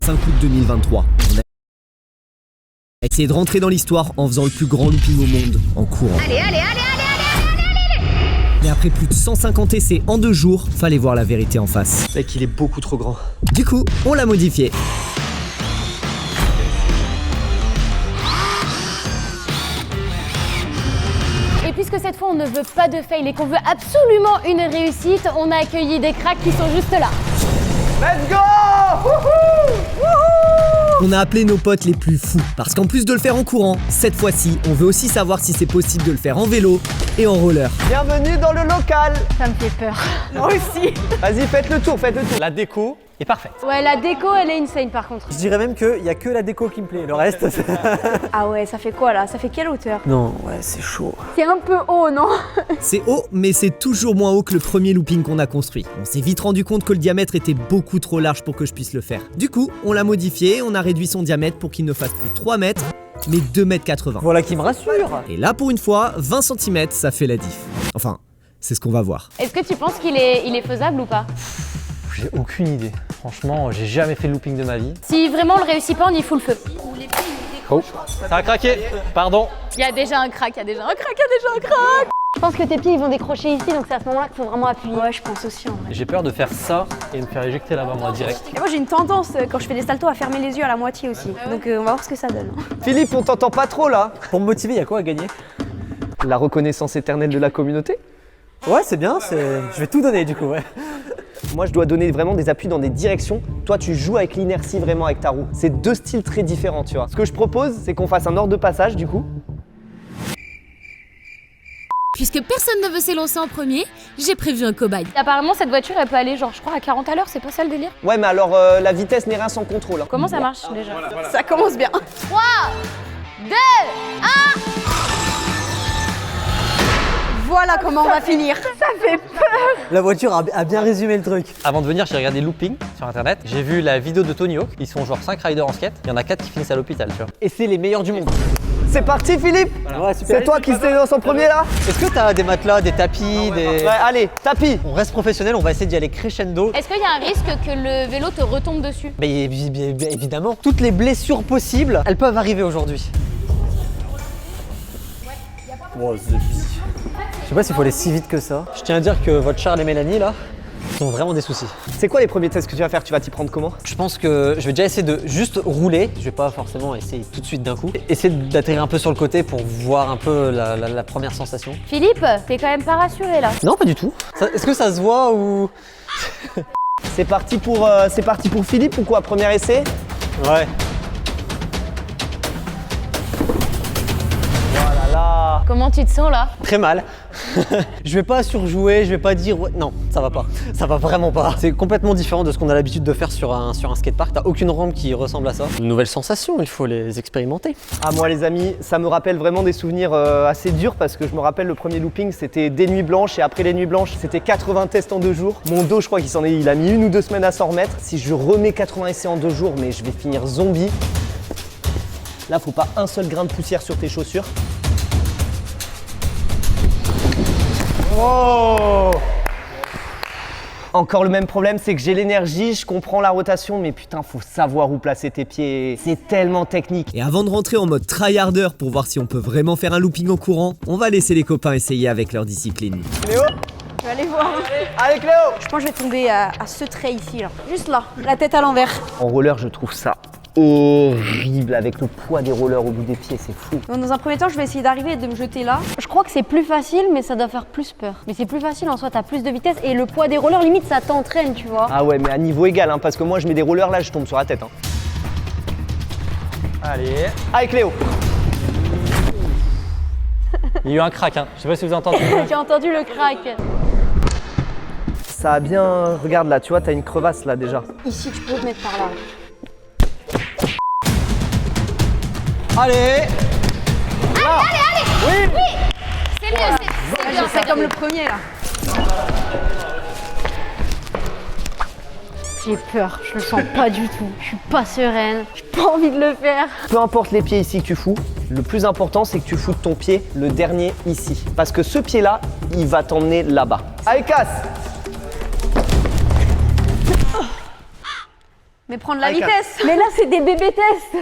25 août 2023. On a essayé de rentrer dans l'histoire en faisant le plus grand looping au monde en courant. Allez. Mais après plus de 150 essais en 2 jours, fallait voir la vérité en face. Mec, il est beaucoup trop grand. Du coup, on l'a modifié. Et puisque cette fois on ne veut pas de fail et qu'on veut absolument une réussite, on a accueilli des cracks qui sont juste là. Let's go! On a appelé nos potes les plus fous, parce qu'en plus de le faire en courant, cette fois-ci, on veut aussi savoir si c'est possible de le faire en vélo et en roller. Bienvenue dans le local. Ça me fait peur. Moi aussi. Vas-y, faites le tour. La déco est parfaite. Ouais, la déco elle est insane par contre. Je dirais même qu'il n'y a que la déco qui me plaît, le reste... Ah ouais, ça fait quoi là? Ça fait quelle hauteur? Non, ouais, c'est chaud. C'est un peu haut, non? C'est haut, mais c'est toujours moins haut que le premier looping qu'on a construit. On s'est vite rendu compte que le diamètre était beaucoup trop large pour que je puisse le faire. Du coup, on l'a modifié, on a réduit son diamètre pour qu'il ne fasse plus 3 mètres, mais 2,80 m. Voilà qui me rassure. Et là, pour une fois, 20 cm, ça fait la diff. Enfin, c'est ce qu'on va voir. Est-ce que tu penses qu'il est faisable ou pas? J'ai aucune idée. Franchement, j'ai jamais fait de looping de ma vie. Si vraiment on le réussit pas, on y fout le feu. Oh, ça a craqué. Pardon. Il y a déjà un crack. Je pense que tes pieds ils vont décrocher ici, donc c'est à ce moment-là qu'il faut vraiment appuyer. Ouais, je pense aussi en vrai. J'ai peur de faire ça et me faire éjecter là-bas, moi, direct. Et moi j'ai une tendance quand je fais des saltos à fermer les yeux à la moitié aussi. Donc on va voir ce que ça donne. Philippe, on t'entend pas trop là. Pour me motiver, il y a quoi à gagner? La reconnaissance éternelle de la communauté. Ouais, c'est bien, je vais tout donner du coup, ouais. Moi, je dois donner vraiment des appuis dans des directions. Toi, tu joues avec l'inertie vraiment avec ta roue. C'est 2 styles très différents, tu vois. Ce que je propose, c'est qu'on fasse un ordre de passage du coup. Puisque personne ne veut s'élancer en premier, j'ai prévu un cobaye. Apparemment cette voiture elle peut aller genre je crois à 40 à l'heure, c'est pas ça le délire? Ouais, mais alors la vitesse n'est rien sans contrôle. Hein. Comment ça marche déjà? Ça commence bien. 3, 2, Voilà comment on va finir. Ça fait peur. La voiture a bien résumé le truc. Avant de venir, j'ai regardé looping sur internet. J'ai vu la vidéo de Tony Hawk. Ils sont genre 5 riders en skate. Il y en a 4 qui finissent à l'hôpital, tu vois. Et c'est les meilleurs du monde. C'est parti, Philippe. Ouais, super. C'est toi qui se lance en premier là. Est-ce que t'as des matelas, des tapis, des... Ouais, allez, tapis. On reste professionnel, on va essayer d'y aller crescendo. Est-ce qu'il y a un risque que le vélo te retombe dessus? Mais évidemment, toutes les blessures possibles, elles peuvent arriver aujourd'hui. Wow, je sais pas s'il faut aller si vite que ça. Je tiens à dire que votre Charles et Mélanie là ont vraiment des soucis. C'est quoi les premiers tests que tu vas faire? Tu vas t'y prendre comment? Je pense que je vais déjà essayer de juste rouler. Je vais pas forcément essayer tout de suite d'un coup. Essayer d'atterrir un peu sur le côté pour voir un peu la première sensation. Philippe, t'es quand même pas rassuré là. Non, pas du tout. Est-ce que ça se voit ou... C'est parti pour Philippe ou quoi? Premier essai? Ouais. Oh là là. Comment tu te sens là? Très mal. Je vais pas surjouer, je vais pas dire ouais. Non, ça va pas. Ça va vraiment pas. C'est complètement différent de ce qu'on a l'habitude de faire sur un skatepark. T'as aucune rampe qui ressemble à ça. De nouvelles sensations, il faut les expérimenter. Ah moi les amis, ça me rappelle vraiment des souvenirs assez durs parce que je me rappelle le premier looping c'était des nuits blanches et après les nuits blanches c'était 80 tests en 2 jours. Mon dos je crois il a mis 1 ou 2 semaines à s'en remettre. Si je remets 80 essais en 2 jours, mais je vais finir zombie. Là faut pas un seul grain de poussière sur tes chaussures. Oh! Encore le même problème, c'est que j'ai l'énergie, je comprends la rotation, mais putain, faut savoir où placer tes pieds. C'est tellement technique. Et avant de rentrer en mode tryharder pour voir si on peut vraiment faire un looping en courant, on va laisser les copains essayer avec leur discipline. Léo? Je vais aller voir. Avec Léo! Je pense que je vais tomber à ce trait ici là. Juste là, la tête à l'envers. En roller, je trouve ça horrible avec le poids des rollers au bout des pieds, c'est fou. Donc, dans un premier temps, je vais essayer d'arriver et de me jeter là. Je crois que c'est plus facile, mais ça doit faire plus peur. Mais c'est plus facile en soi, t'as plus de vitesse et le poids des rollers, limite, ça t'entraîne, tu vois. Ah ouais, mais à niveau égal, hein, parce que moi je mets des rollers là, je tombe sur la tête. Hein. Allez. Avec Léo. Il y a eu un crack, hein. Je sais pas si vous avez entendu. J'ai entendu le crack. Ça a bien... Regarde là, tu vois, t'as une crevasse là déjà. Ici, tu peux te mettre par là. Allez! C'est mieux, c'est bien. C'est comme le premier là. J'ai peur, je le sens pas du tout. Je suis pas sereine, j'ai pas envie de le faire. Peu importe les pieds ici que tu fous, le plus important c'est que tu foutes ton pied, le dernier ici. Parce que ce pied là, il va t'emmener là-bas. Allez, casse! Mais prendre la Allez, vitesse. Mais là, c'est des bébés tests.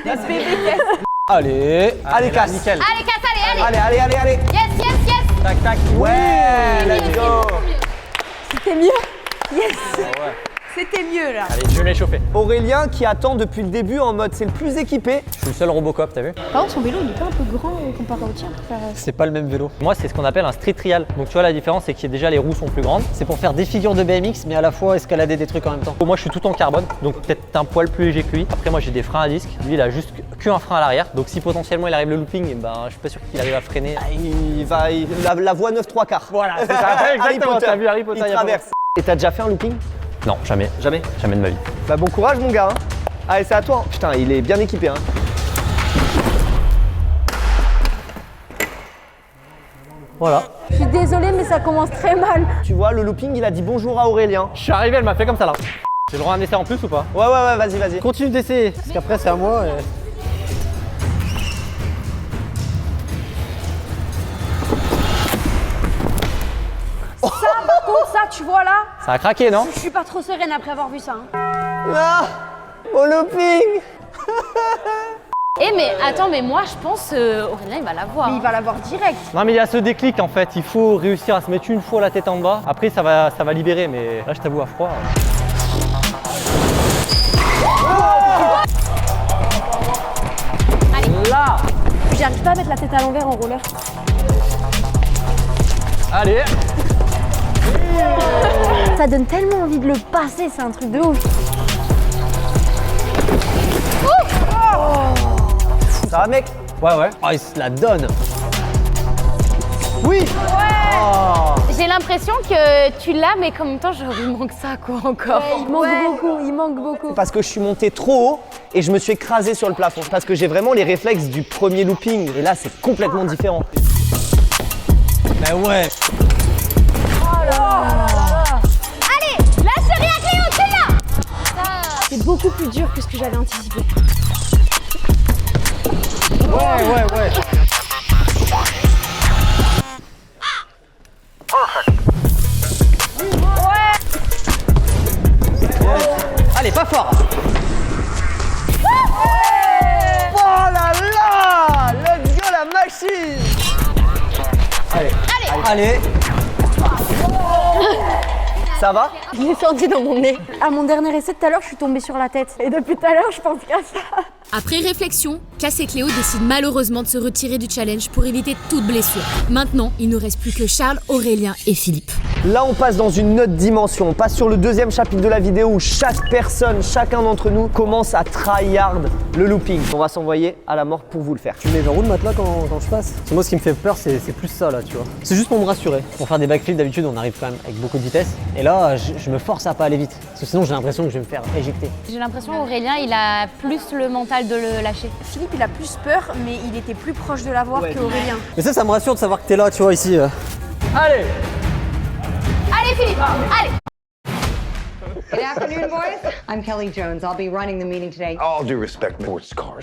Allez, Allez, casse. nickel. Allez, casse, allez. Allez. Yes, yes, yes. Tac, tac. Ouais, let's go. C'était mieux. Yes. C'était mieux là. Allez, je vais m'échauffer. Aurélien qui attend depuis le début en mode c'est le plus équipé. Je suis le seul Robocop, t'as vu? Par contre, son vélo, il est pas un peu grand comparé au tien pour faire. C'est pas le même vélo. Moi, c'est ce qu'on appelle un street trial. Donc, tu vois, la différence, c'est que déjà les roues sont plus grandes. C'est pour faire des figures de BMX, mais à la fois escalader des trucs en même temps. Moi, je suis tout en carbone, donc peut-être un poil plus léger que lui. Après, moi, j'ai des freins à disque. Lui, il a juste qu'un frein à l'arrière. Donc, si potentiellement il arrive le looping, eh ben, je suis pas sûr qu'il arrive à freiner. La voie 9 3 quarts. Voilà, c'est ça. Harry Potter. T'as vu Harry Potter, Il il y a traverse. Et t'as déjà fait un looping? Non, jamais. Jamais. Jamais de ma vie. Bah bon courage mon gars. Hein. Allez, c'est à toi. Putain, il est bien équipé. Hein. Voilà. Je suis désolée, mais ça commence très mal. Tu vois, le looping, il a dit bonjour à Aurélien. Je suis arrivé, elle m'a fait comme ça là. J'ai le droit à un essai en plus ou pas? Ouais, vas-y. Continue d'essayer, parce qu'après c'est à moi. Par contre, ça, tu vois là, Ça a craqué, non? je suis pas trop sereine après avoir vu ça. Hein. Ah, au looping. Eh, mais attends, mais moi, je pense Aurélien, il va l'avoir. Mais il va l'avoir direct. Non, mais il y a ce déclic en fait. Il faut réussir à se mettre une fois la tête en bas. Après, ça va libérer, mais là, je t'avoue, à froid. Là! J'arrive pas à mettre la tête à l'envers en roller. Allez! Ça donne tellement envie de le passer, c'est un truc de ouf. Ça va mec? Ouais. Oh, il se la donne. Oui. J'ai l'impression que tu l'as, mais en même temps, genre, il manque ça, quoi, encore. Il manque beaucoup. Parce que je suis monté trop haut et je me suis écrasé sur le plafond. Parce que j'ai vraiment les réflexes du premier looping. Et là, c'est complètement différent. Mais ouais. Allez, lâche rien, Cléo, c'est là. C'est beaucoup plus dur que ce que j'avais anticipé. Ouais. Allez, pas fort. Oh là là! Let's go la machine! Allez. Ça va? Je l'ai senti dans mon nez. À mon dernier essai de tout à l'heure, je suis tombée sur la tête. Et depuis tout à l'heure, je pense qu'à ça. Après réflexion, Cass et Cléo décident malheureusement de se retirer du challenge pour éviter toute blessure. Maintenant, il ne reste plus que Charles, Aurélien et Philippe. Là, on passe dans une autre dimension. On passe sur le deuxième chapitre de la vidéo où chaque personne, chacun d'entre nous commence à tryhard le looping. On va s'envoyer à la mort pour vous le faire. Tu mets vers où le matelas quand je passe? Parce que moi, ce qui me fait peur, c'est plus ça là, tu vois. C'est juste pour me rassurer. Pour faire des backflips, d'habitude, on arrive quand même avec beaucoup de vitesse. Et là, je me force à pas aller vite. Parce que sinon, j'ai l'impression que je vais me faire éjecter. J'ai l'impression qu'Aurélien, il a plus le mental de le lâcher. Philippe, il a plus peur, mais il était plus proche de l'avoir qu'Aurélien. Mais ça me rassure de savoir que t'es là, tu vois, ici. Allez! Allez, Philippe, allez. Good afternoon, boys. I'm Kelly Jones. I'll be running the meeting today. All due respect, sports cars.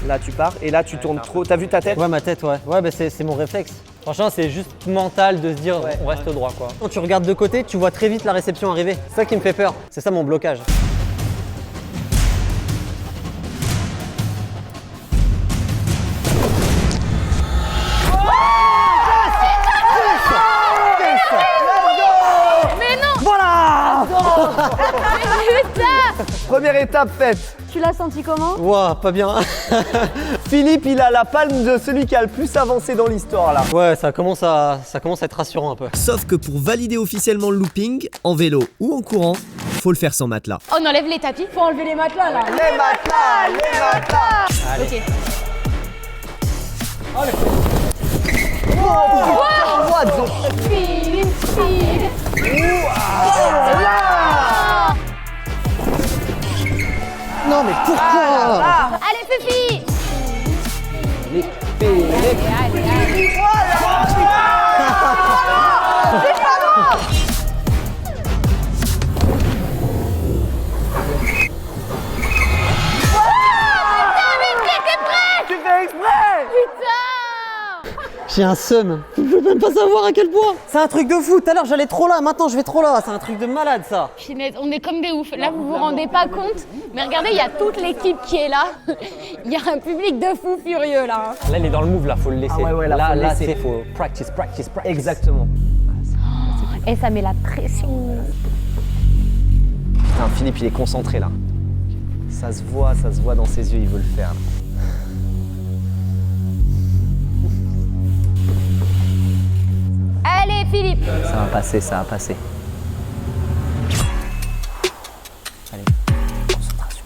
Là, tu pars et là, tu tournes trop. T'as vu ta tête? Ouais, ma tête, ouais. Ouais, bah c'est mon réflexe. Franchement, c'est juste mental de se dire on reste droit quoi. Quand tu regardes de côté, tu vois très vite la réception arriver. C'est ça qui me fait peur. C'est ça mon blocage. Première étape faite. Tu l'as senti comment? Ouah, pas bien. Philippe, il a la palme de celui qui a le plus avancé dans l'histoire là. Ouais, ça commence à être rassurant un peu. Sauf que pour valider officiellement le looping, en vélo ou en courant, faut le faire sans matelas. On enlève les tapis. Faut enlever les matelas là. Les matelas. Ok. What the... Philippe. Non, mais pourquoi? Allez, Fifi. Allez. Tu fais exprès! Putain. J'ai un seum. Je peux même pas savoir à quel point. C'est un truc de fou. Tout à l'heure, j'allais trop là. Maintenant, je vais trop là. C'est un truc de malade, ça. Punaise, on est comme des oufs. Là, vous vous rendez pas compte. Mais regardez, il y a toute l'équipe qui est là. Il y a un public de fous furieux là. Là, il est dans le move, là, faut le laisser. Ah ouais, là, faut le laisser. c'est faut practice. Exactement. Et ça met la pression. Putain, Philippe, il est concentré là. Ça se voit dans ses yeux, il veut le faire. Allez, Philippe. Ça va passer, ça va passer. Allez, concentration.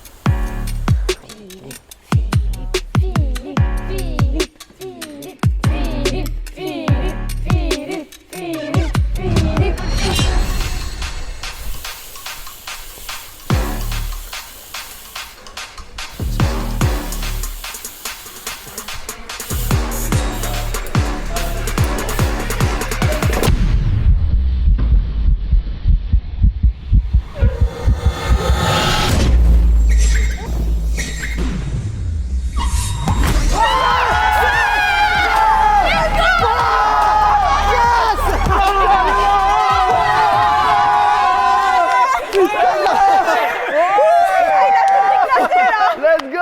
Let's go!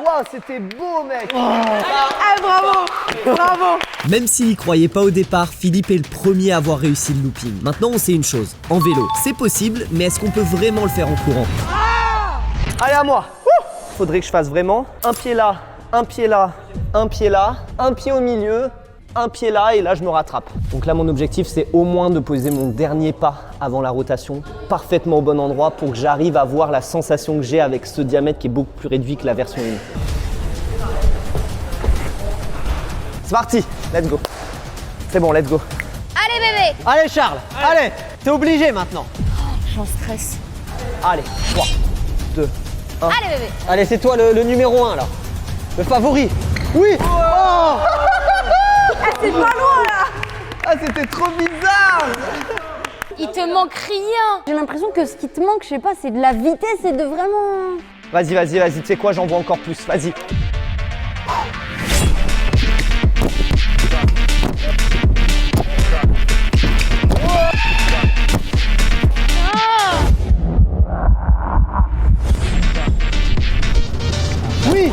Waouh, c'était beau, mec! Bravo. Même s'il y croyait pas au départ, Philippe est le premier à avoir réussi le looping. Maintenant, on sait une chose. En vélo, c'est possible, mais est-ce qu'on peut vraiment le faire en courant? Allez, à moi! Faudrait que je fasse vraiment un pied là, un pied là, un pied là, un pied au milieu, un pied là, et là, je me rattrape. Donc là, mon objectif, c'est au moins de poser mon dernier pas avant la rotation, parfaitement au bon endroit, pour que j'arrive à voir la sensation que j'ai avec ce diamètre qui est beaucoup plus réduit que la version 1. C'est parti, let's go. C'est bon, let's go. Allez, bébé. Allez, Charles. Allez. T'es obligé maintenant. J'en stresse. Allez, 3, 2, Allez, bébé. Allez, c'est toi le numéro 1 là. Le favori. Oui. Oh C'est pas loin là. Ah, c'était trop bizarre! Il te manque rien. J'ai l'impression que ce qui te manque, je sais pas, c'est de la vitesse et de vraiment... Vas-y, tu sais quoi, j'en vois encore plus, vas-y. Oui!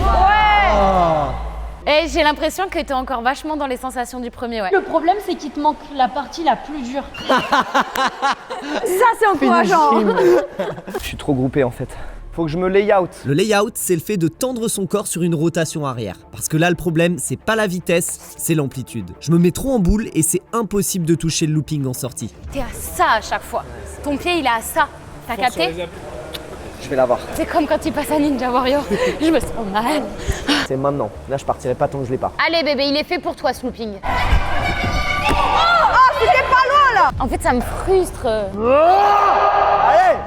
Et j'ai l'impression que t'es encore vachement dans les sensations du premier, ouais. Le problème, c'est qu'il te manque la partie la plus dure. Ça, c'est encourageant. Je suis trop groupé en fait. Faut que je me layout. Le layout, c'est le fait de tendre son corps sur une rotation arrière. Parce que là, le problème, c'est pas la vitesse, c'est l'amplitude. Je me mets trop en boule et c'est impossible de toucher le looping en sortie. T'es à ça à chaque fois. Ton pied, il est à ça. T'as capté? Je vais l'avoir. C'est comme quand il passe à Ninja Warrior. Je me sens mal. C'est maintenant. Là, je partirai pas tant que je l'ai pas. Allez, bébé, il est fait pour toi, ce looping. Oh, c'était pas loin là. En fait, ça me frustre. Allez!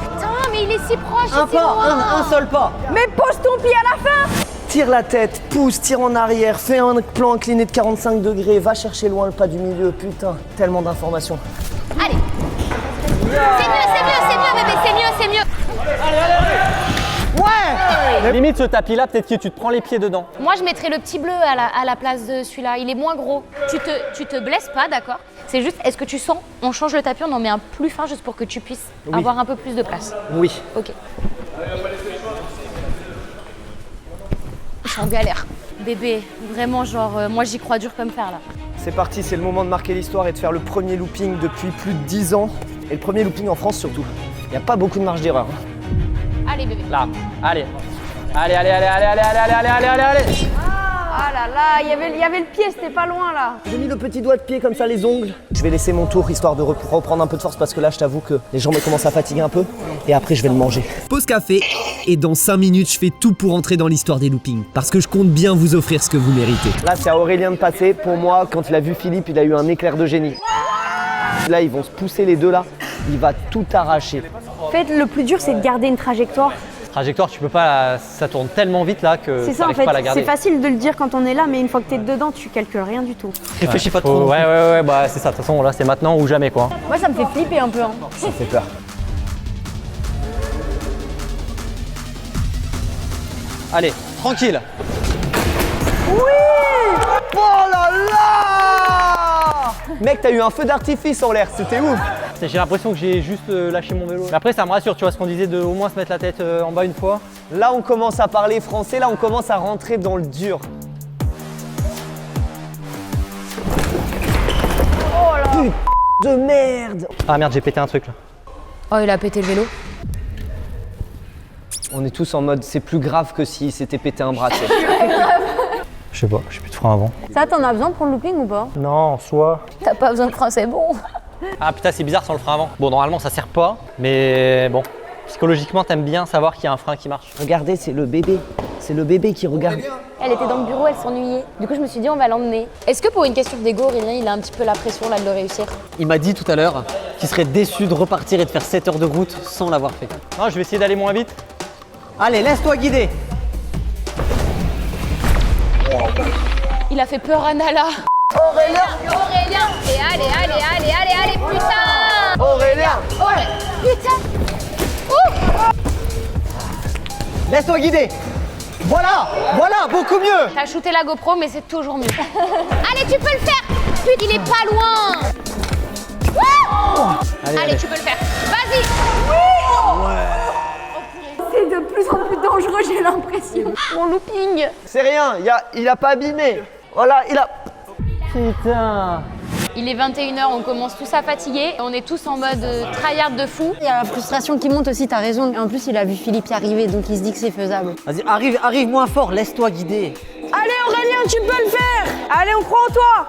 Putain, mais il est si proche. Un pas, un seul pas. Mais pose ton pied à la fin. Tire la tête, pousse, tire en arrière, fais un plan incliné de 45 degrés, va chercher loin le pas du milieu. Putain, tellement d'informations. Allez. C'est mieux, bébé, c'est mieux. Ouais! Limite, ce tapis-là, peut-être que tu te prends les pieds dedans. Moi, je mettrais le petit bleu à la place de celui-là. Il est moins gros. Tu te blesses pas, d'accord? C'est juste, est-ce que tu sens, on change le tapis, on en met un plus fin juste pour que tu puisses avoir un peu plus de place. Oui. Ok. Je suis en galère. Bébé, vraiment, genre, moi j'y crois dur comme fer là. C'est parti, c'est le moment de marquer l'histoire et de faire le premier looping depuis plus de 10 ans. Et le premier looping en France surtout. Il n'y a pas beaucoup de marge d'erreur. Allez, bébé. Là, allez. Allez. Ah là là, il y avait le pied, c'était pas loin là. J'ai mis le petit doigt de pied comme ça, les ongles. Je vais laisser mon tour histoire de reprendre un peu de force parce que là, je t'avoue que les jambes commencent à fatiguer un peu. Et après, je vais le manger. Pause café, et dans 5 minutes, je fais tout pour entrer dans l'histoire des loopings. Parce que je compte bien vous offrir ce que vous méritez. Là, c'est à Aurélien de passer. Pour moi, quand il a vu Philippe, il a eu un éclair de génie. Là, ils vont se pousser les deux là. Il va tout arracher. En fait, le plus dur, c'est de garder une trajectoire. Trajectoire, tu peux pas, ça tourne tellement vite là que C'est ça en t'arrives fait, pas à la garder. c'est facile de le dire quand on est là, mais une fois que t'es dedans, tu calcules rien du tout. Réfléchis pas trop. Ouais, bah c'est ça. De toute façon, là, c'est maintenant ou jamais quoi. Moi, ça me fait flipper un peu. Hein. Ça fait peur. Allez, tranquille. Oh là là! Mec, t'as eu un feu d'artifice en l'air, c'était ouf! J'ai l'impression que j'ai juste lâché mon vélo. Mais après, ça me rassure, tu vois, ce qu'on disait de au moins se mettre la tête en bas une fois. Là, on commence à parler français, là, on commence à rentrer dans le dur. Oh là! Putain de merde! Ah merde, j'ai pété un truc là. Oh, il a pété le vélo. On est tous en mode, c'est plus grave que si s'était pété un bras. tu sais. Je sais pas, j'ai plus de frein avant. Ça, t'en as besoin pour le looping ou pas? Non, soit. T'as pas besoin de frein, c'est bon. Ah putain, c'est bizarre sans le frein avant. Bon, normalement, ça sert pas, mais bon. Psychologiquement, t'aimes bien savoir qu'il y a un frein qui marche. Regardez, c'est le bébé. C'est le bébé qui regarde. Elle était dans le bureau, elle s'ennuyait. Du coup, je me suis dit, on va l'emmener. Est-ce que pour une question d'ego, Aurélien, il a un petit peu la pression là de le réussir? Il m'a dit tout à l'heure qu'il serait déçu de repartir et de faire 7 heures de route sans l'avoir fait. Non, je vais essayer d'aller moins vite. Allez, laisse-toi guider. Il a fait peur à Nala. Aurélien, et allez, putain. Aurélien! Putain. Laisse-toi guider. Voilà, beaucoup mieux. T'as shooté la GoPro, mais c'est toujours mieux. Allez, tu peux le faire. Putain, il est pas loin. Allez, tu peux le faire. Vas-y. C'est de plus en plus dangereux, j'ai l'impression. Mon looping. C'est rien, il a pas abîmé. Voilà, il a... Putain. Il est 21h, on commence tous à fatiguer. On est tous en mode tryhard de fou. Il y a la frustration qui monte aussi, t'as raison. Et en plus, il a vu Philippe y arriver, donc il se dit que c'est faisable. Vas-y, arrive moins fort, laisse-toi guider. Allez Aurélien, tu peux le faire! Allez, on croit en toi!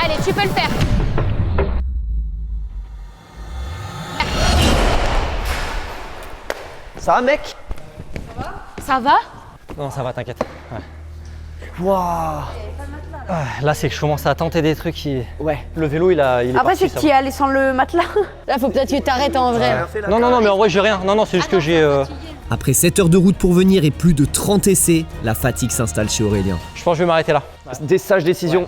Allez, tu peux le faire. Ça va, mec? Ça va? Non, ça va, t'inquiète. Ouais. Waouh! Là, c'est que je commence à tenter des trucs qui... Ouais. Le vélo, il est Après, parti, c'est ça que tu y es allé sans le matelas. Là, faut peut-être que t'arrêtes en vrai. va. Non, mais en vrai, j'ai rien. Non, c'est juste que j'ai... Après 7 heures de route pour venir et plus de 30 essais, la fatigue s'installe chez Aurélien. Je pense que je vais m'arrêter là. Des sages décisions,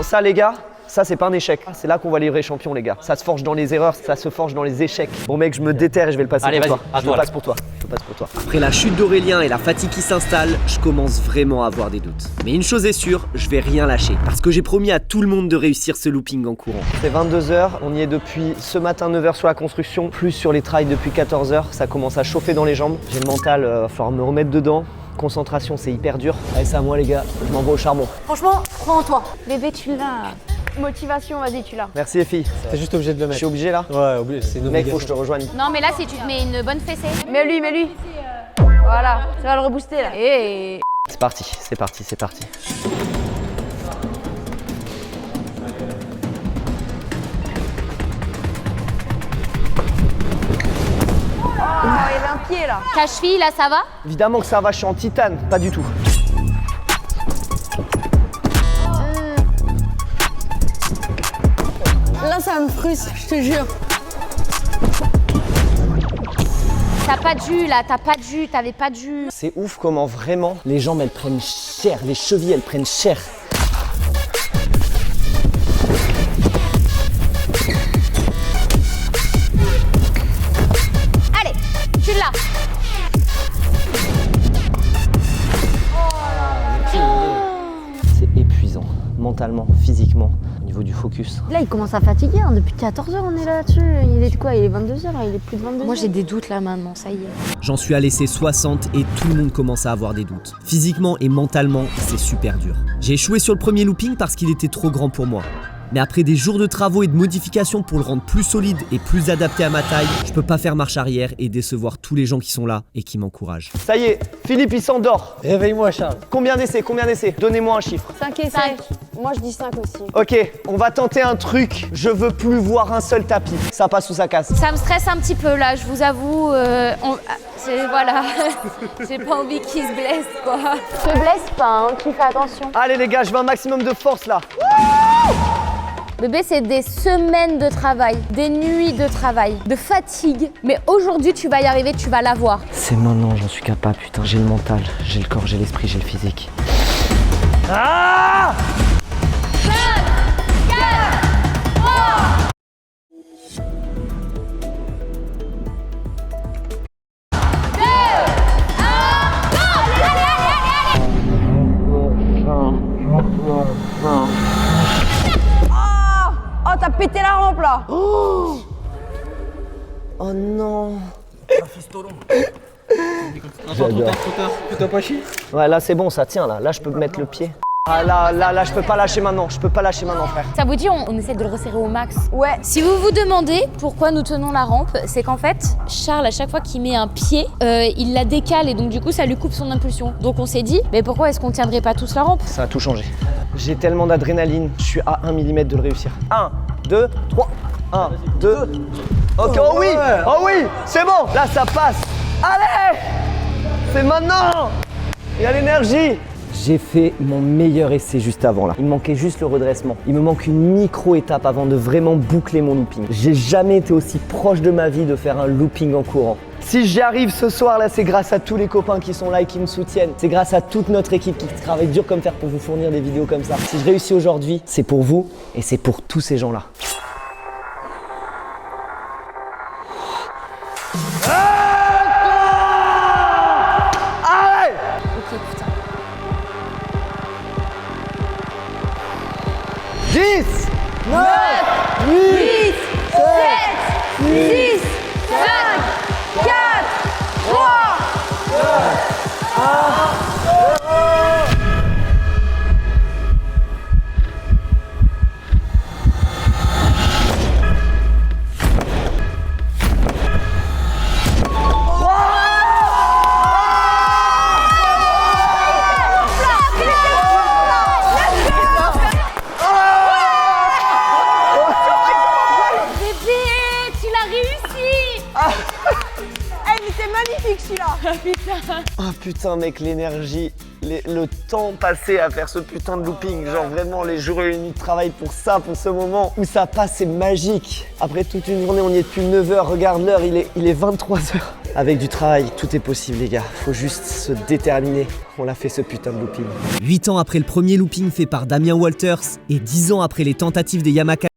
Ça, les gars, ça, c'est pas un échec. C'est là qu'on voit les vrais champions, les gars. Ça se forge dans les erreurs, ça se forge dans les échecs. Bon, mec, je me déterre et je vais le passer Allez, pour vas-y, toi. à Je toi, le là. passe pour toi. Je le passe pour toi. Après la chute d'Aurélien et la fatigue qui s'installe, je commence vraiment à avoir des doutes. Mais une chose est sûre, je vais rien lâcher. Parce que j'ai promis à tout le monde de réussir ce looping en courant. C'est 22h, on y est depuis ce matin 9h sur la construction, plus sur les trails depuis 14h. Ça commence à chauffer dans les jambes. J'ai le mental, va falloir me remettre dedans. Concentration, c'est hyper dur. Allez, c'est à moi, les gars. Je m'envoie au charbon. Franchement, crois en toi. Bébé, tu l'as. Motivation, vas-y, tu l'as. Merci, les filles. T'es juste obligé de le Je mettre. suis obligé, là? Ouais, obligé, c'est une Mec, faut obligation. que je te rejoigne. Non, mais là, si tu te mets une bonne fessée. Mets-lui. Voilà, ça va le rebooster là. Et C'est parti, c'est parti, c'est parti. il y avait un pied là. Ta cheville, là, ça va? Évidemment que ça va, je suis en titane. Pas du tout. Là, ça me frustre, je te jure. T'as pas de jus, là, t'avais pas de jus. C'est ouf comment vraiment les jambes, elles prennent cher. Les chevilles, elles prennent cher. Allez, tu l'as. C'est épuisant, mentalement, physiquement, au niveau du focus. Là, il commence à fatiguer. Hein. Depuis 14h, on est là-dessus. Il est quoi? Il est 22h, il est plus de 22h. Moi, j'ai des doutes là maintenant, ça y est. J'en suis à l'essai 60 et tout le monde commence à avoir des doutes. Physiquement et mentalement, c'est super dur. J'ai échoué sur le premier looping parce qu'il était trop grand pour moi. Mais après des jours de travaux et de modifications pour le rendre plus solide et plus adapté à ma taille, je peux pas faire marche arrière et décevoir tous les gens qui sont là et qui m'encouragent. Ça y est, Philippe, il s'endort. Réveille-moi, Charles. Combien d'essais? Donnez-moi un chiffre. 5 essais. 5. Moi, je dis 5 aussi. Ok, on va tenter un truc. Je veux plus voir un seul tapis. Ça passe ou ça casse? Ça me stresse un petit peu là, je vous avoue. Voilà. J'ai pas envie qu'il se blesse quoi. Te blesse pas, hein, tu fais attention. Allez les gars, je veux un maximum de force là. Bébé, c'est des semaines de travail, des nuits de travail, de fatigue. Mais aujourd'hui, tu vas y arriver, tu vas l'avoir. C'est maintenant, j'en suis capable. Putain, j'ai le mental, j'ai le corps, j'ai l'esprit, j'ai le physique. Ah! hop là. Oh non. J'adore. Ouais, là c'est bon, ça tient là. Là je peux mettre le pied. Ah là, je peux pas lâcher maintenant. Je peux pas lâcher maintenant, frère. Ça vous dit, on essaie de le resserrer au max? Ouais. Si vous vous demandez pourquoi nous tenons la rampe, c'est qu'en fait, Charles, à chaque fois qu'il met un pied, il la décale et donc du coup, ça lui coupe son impulsion. Donc on s'est dit, mais pourquoi est-ce qu'on tiendrait pas tous la rampe? Ça a tout changé. J'ai tellement d'adrénaline, je suis à 1 mm de le réussir. 1, 2, 3. 1, 2. Ok, oh oui, oh oui, c'est bon. Là, ça passe. Allez, c'est maintenant. Il y a l'énergie. J'ai fait mon meilleur essai juste avant là. Il me manquait juste le redressement. Il me manque une micro-étape avant de vraiment boucler mon looping. J'ai jamais été aussi proche de ma vie de faire un looping en courant. Si j'y arrive ce soir là, c'est grâce à tous les copains qui sont là et qui me soutiennent. C'est grâce à toute notre équipe qui travaille dur comme fer pour vous fournir des vidéos comme ça. Si je réussis aujourd'hui, c'est pour vous et c'est pour tous ces gens-là. Ok, putain. 10, 9, 8, 7, 6, 5, 4, 3. Bébé, tu l'as réussi! Eh mais c'est magnifique celui-là. Oh putain mec, l'énergie, le temps passé à faire ce putain de looping, genre vraiment les jours et les nuits de travail pour ça, pour ce moment où ça passe, c'est magique. Après toute une journée, on y est depuis 9h, regarde l'heure, il est 23h. Avec du travail, tout est possible les gars, faut juste se déterminer. On l'a fait ce putain de looping. 8 ans après le premier looping fait par Damien Walters et 10 ans après les tentatives des Yamaka